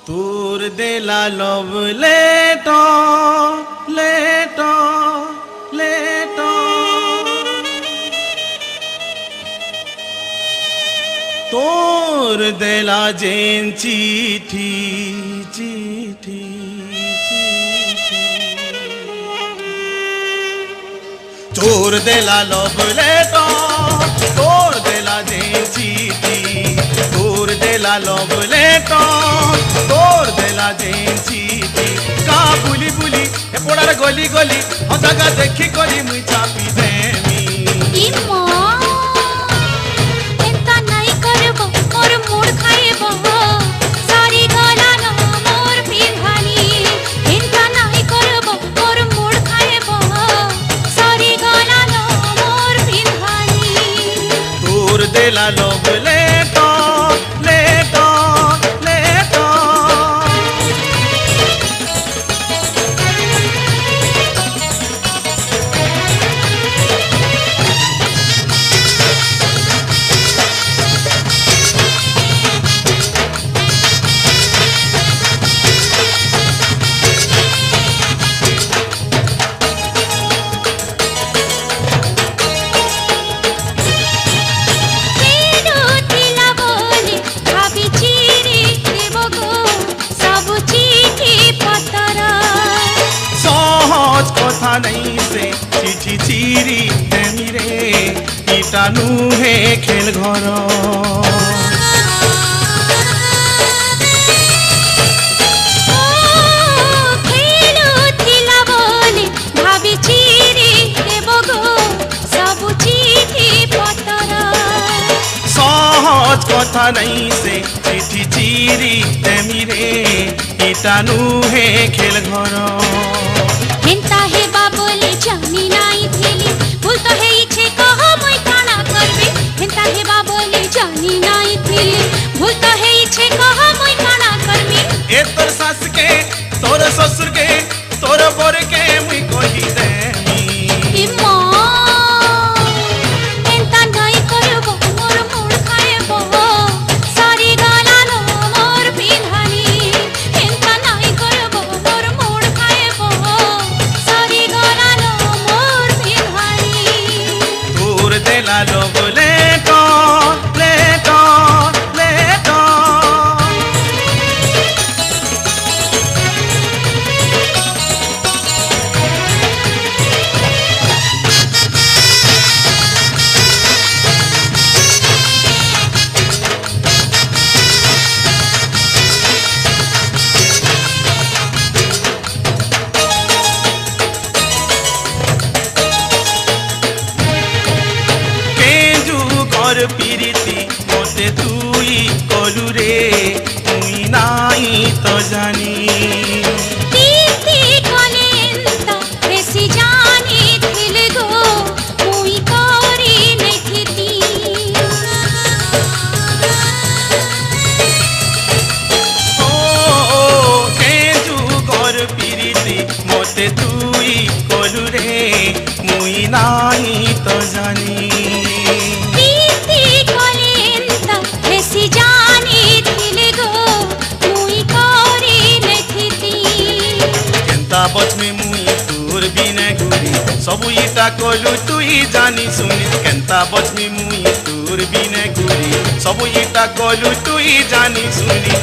তোর দেলা লভ লেটো লেটো লেটো তোর দেলা যেন চিঠি চিঠি তোর দেলা লভ লেটো তোর দেলা যেন চিঠি তোর দেলা লভ লেটো তোর দেলা যেন চিঠি কা বুলি বুলি এ পড়ার গলি গলি হজাগা দেখি কলি মুই চাপি দেমি ইমা এন্তা নাই করব মোর মুড খাইব সারি গলা ন মোর পিরহানি এন্তা নাই করব মোর মুড খাইব সারি গলা ন মোর পিরহানি তোর দেলা লভ লেটো লেটো লেটো কথা নাই সে চিঠি চিরি দেমি রে ইটা নুহে খেল ঘর সহজ কথা নাই সে চিঠি চিরি দেমি রে ইটা নুহে খেল ঘর হেন্তা হে বাবলে জানি নাই থিলি ভুল তো হেইছে কহ মই কানা করবে হেন্তা হে বাবলে জানি নাই থিলি ভুল তো হেইছে কহ মই কানা করবে এ তোর শাশ কে তোর শ্বশুর কে তোর বর কে মুই কহি দেমি ইমা হেন্তা নাই করব মোর মুড খাইব সারি গলা ন মোর পিরহানি হেন্তা নাই করব মোর মুড খাইব সারি গলা ন মোর পিরহানি তোর দেলা লভ লেটো লেটো লেটো কর পিরিতি মতে তুই কলু রে তুই নাই তো জানি প্রীতি কলেন্তা বেশি জানি থিল গো মুই করি নাই থিতি ও কেজু কর পিরিতি মতে তুই কলু রে মুই নাই তো জানি প্রীতি কলেন্তা বেশি জানি থিল গো মুই করি নাই থিতি কেনতা বচমি মুই তোর বিনে ঘুরি সবু ইটা কলু তুই জানি শুনি কেনতা বচমি মুই তোর বিনে ঘুরি সবু ইটা কলু তুই জানি শুনি